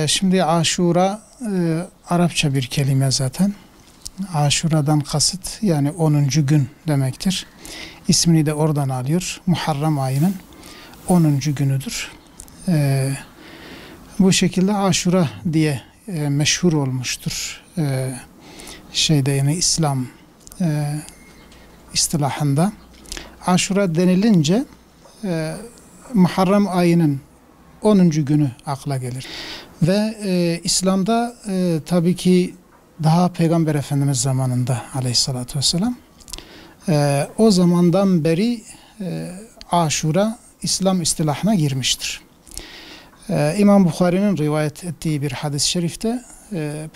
Şimdi Aşura Arapça bir kelime zaten. Aşura'dan kasıt yani 10. gün demektir. İsmini de oradan alıyor. Muharrem ayının 10. günüdür. Bu şekilde Aşura diye meşhur olmuştur. Yani İslam istilahında. Aşura denilince Muharrem ayının 10. günü akla gelir. Ve İslam'da tabii ki daha Peygamber Efendimiz zamanında aleyhissalatü vesselam o zamandan beri Aşura İslam istilahına girmiştir. İmam Bukhari'nin rivayet ettiği bir hadis-i şerifte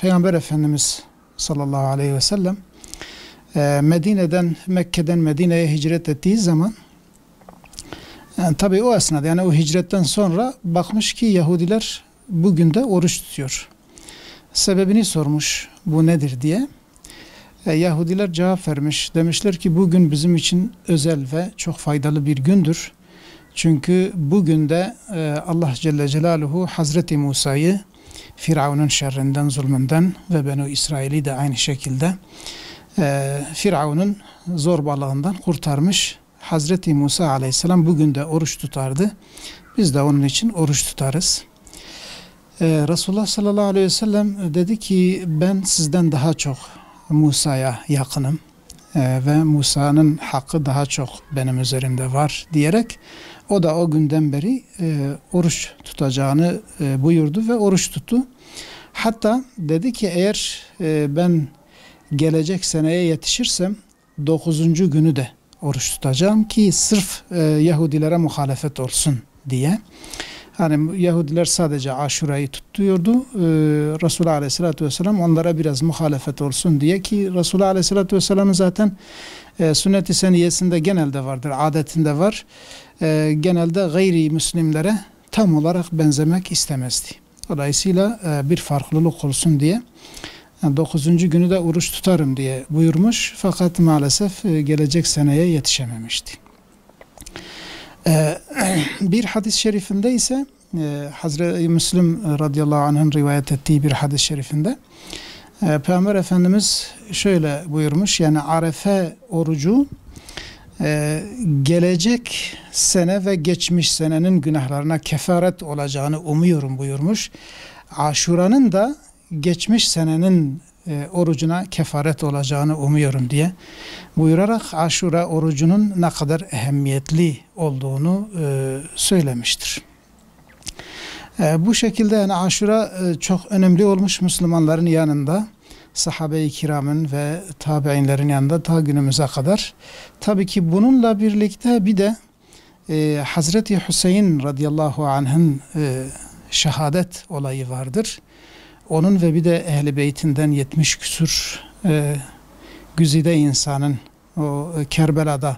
Peygamber Efendimiz sallallahu aleyhi ve sellem Mekke'den Medine'ye hicret ettiği zaman tabii o esnada yani o hicretten sonra bakmış ki Yahudiler bugün de oruç tutuyor. Sebebini sormuş bu nedir diye. Yahudiler cevap vermiş. Demişler ki bugün bizim için özel ve çok faydalı bir gündür. Çünkü bugün de Allah Celle Celaluhu Hazreti Musa'yı Firavun'un şerrinden, zulmünden ve Benu İsrail'i de aynı şekilde Firavun'un zorbalığından kurtarmış. Hazreti Musa Aleyhisselam bugün de oruç tutardı. Biz de onun için oruç tutarız. Resulullah sallallahu aleyhi ve sellem dedi ki ben sizden daha çok Musa'ya yakınım ve Musa'nın hakkı daha çok benim üzerimde var diyerek o da o günden beri oruç tutacağını buyurdu ve oruç tuttu. Hatta dedi ki eğer ben gelecek seneye yetişirsem 9. günü de oruç tutacağım ki sırf Yahudilere muhalefet olsun diye. Hani Yahudiler sadece Aşura'yı tutuyordu. Resulullah Aleyhisselatü Vesselam onlara biraz muhalefet olsun diye ki Resulullah Aleyhisselatü Vesselam'ın zaten sünnet-i seniyesinde genelde vardır, adetinde var. Genelde gayrimüslimlere tam olarak benzemek istemezdi. Dolayısıyla bir farklılık olsun diye 9. günü de oruç tutarım diye buyurmuş. Fakat maalesef gelecek seneye yetişememişti. Bir hadis-i şerifinde ise Hazreti Müslim radıyallahu anh'ın rivayet ettiği bir hadis-i şerifinde Peygamber Efendimiz şöyle buyurmuş, yani Arefe orucu gelecek sene ve geçmiş senenin günahlarına kefaret olacağını umuyorum buyurmuş. Aşura'nın da geçmiş senenin orucuna kefaret olacağını umuyorum diye buyurarak Aşura orucunun ne kadar ehemmiyetli olduğunu söylemiştir. Bu şekilde yani Aşura çok önemli olmuş Müslümanların yanında, sahabe-i kiramın ve tabi'inlerin yanında ta günümüze kadar. Tabii ki bununla birlikte bir de Hazreti Hüseyin radıyallahu anh'ın şehadet olayı vardır. Onun ve bir de Ehl-i Beytinden 70 küsur güzide insanın o Kerbela'da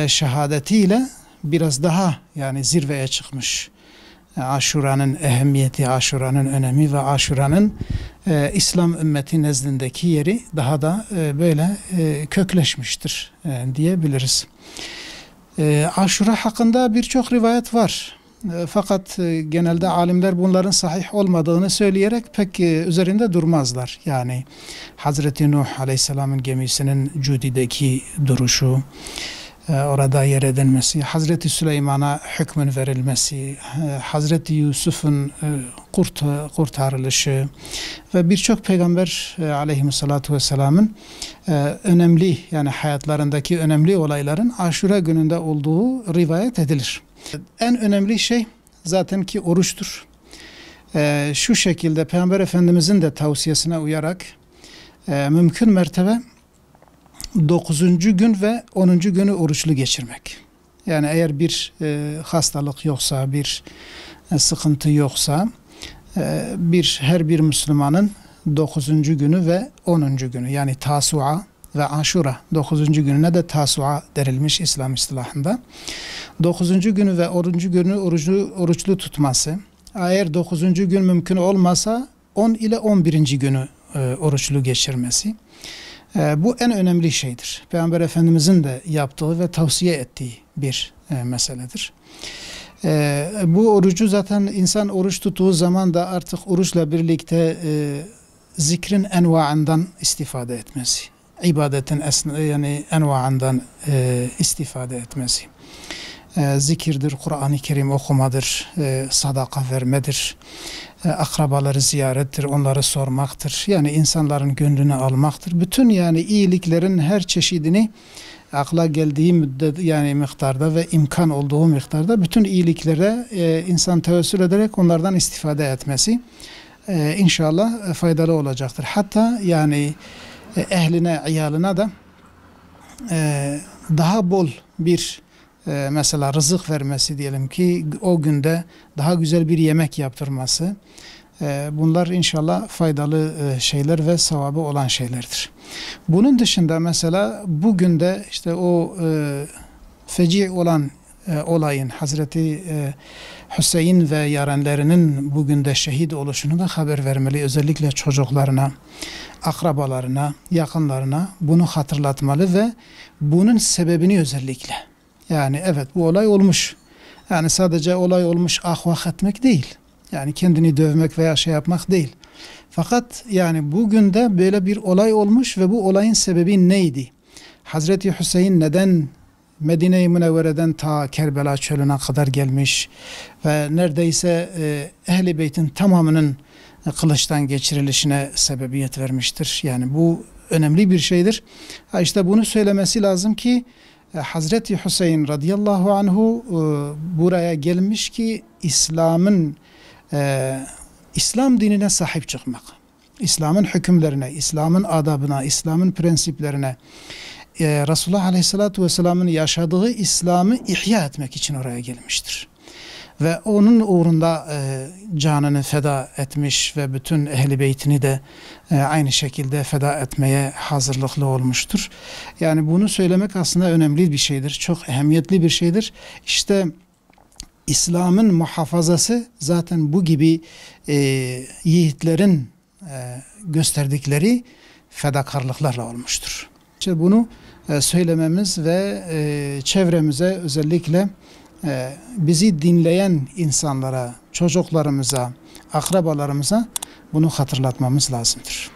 şehadetiyle biraz daha yani zirveye çıkmış. Aşura'nın ehemmiyeti, Aşura'nın önemi ve Aşura'nın İslam ümmeti nezdindeki yeri daha da böyle kökleşmiştir diyebiliriz. Aşura hakkında birçok rivayet var. Fakat genelde alimler bunların sahih olmadığını söyleyerek pek üzerinde durmazlar. Yani Hazreti Nuh Aleyhisselam'ın gemisinin Cudi'deki duruşu, orada yer edilmesi, Hazreti Süleyman'a hükmün verilmesi, Hazreti Yusuf'un kurtarılışı ve birçok peygamber aleyhissalatu vesselam'ın önemli yani hayatlarındaki önemli olayların Aşura gününde olduğu rivayet edilir. En önemli şey zaten ki oruçtur. Şu şekilde Peygamber Efendimizin de tavsiyesine uyarak mümkün mertebe 9. gün ve 10. günü oruçlu geçirmek. Yani eğer bir hastalık yoksa, bir sıkıntı yoksa her bir Müslümanın 9. günü ve 10. günü yani Tasua ve Aşura 9. gününe de Tasua denilmiş İslam istilahında. 9. günü ve 10. günü oruçlu tutması. Eğer 9. gün mümkün olmasa 10 ile 11. günü oruçlu geçirmesi. Bu en önemli şeydir. Peygamber Efendimizin de yaptığı ve tavsiye ettiği bir meseledir. Bu orucu zaten insan oruç tuttuğu zaman da artık oruçla birlikte zikrin envaından istifade etmesi, ibadetin yani envaından istifade etmesi. Zikirdir, Kur'an-ı Kerim okumadır, sadaka vermedir, akrabaları ziyarettir, onları sormaktır. Yani insanların gönlünü almaktır. Bütün yani iyiliklerin her çeşidini akla geldiği müddet yani miktarda ve imkan olduğu miktarda bütün iyiliklere insan tevessül ederek onlardan istifade etmesi inşallah faydalı olacaktır. Hatta yani ehline, iyalına da daha bol bir mesela rızık vermesi diyelim ki o günde daha güzel bir yemek yaptırması. Bunlar inşallah faydalı şeyler ve sevabı olan şeylerdir. Bunun dışında mesela bugün de işte o feci olan olayın Hazreti Hüseyin ve yarenlerinin bugün de şehit oluşunu da haber vermeli. Özellikle çocuklarına, akrabalarına, yakınlarına bunu hatırlatmalı ve bunun sebebini özellikle. Yani evet bu olay olmuş. Yani sadece olay olmuş ahvah etmek değil. Yani kendini dövmek veya şey yapmak değil. Fakat yani bugün de böyle bir olay olmuş ve bu olayın sebebi neydi? Hazreti Hüseyin neden Medine-i Münevvere'den ta Kerbela çölüne kadar gelmiş ve neredeyse Ehl-i Beyt'in tamamının kılıçtan geçirilişine sebebiyet vermiştir. Yani bu önemli bir şeydir. İşte bunu söylemesi lazım ki Hazreti Hüseyin radıyallahu anhu buraya gelmiş ki İslam dinine sahip çıkmak, İslam'ın hükümlerine, İslam'ın adabına, İslam'ın prensiplerine, Resulullah Aleyhisselatü Vesselam'ın yaşadığı İslam'ı ihya etmek için oraya gelmiştir. Ve onun uğrunda canını feda etmiş ve bütün Ehl-i Beytini de aynı şekilde feda etmeye hazırlıklı olmuştur. Yani bunu söylemek aslında önemli bir şeydir. Çok ehemmiyetli bir şeydir. İşte İslam'ın muhafazası zaten bu gibi yiğitlerin gösterdikleri fedakarlıklarla olmuştur. İşte bunu söylememiz ve çevremize özellikle bizi dinleyen insanlara, çocuklarımıza, akrabalarımıza bunu hatırlatmamız lazımdır.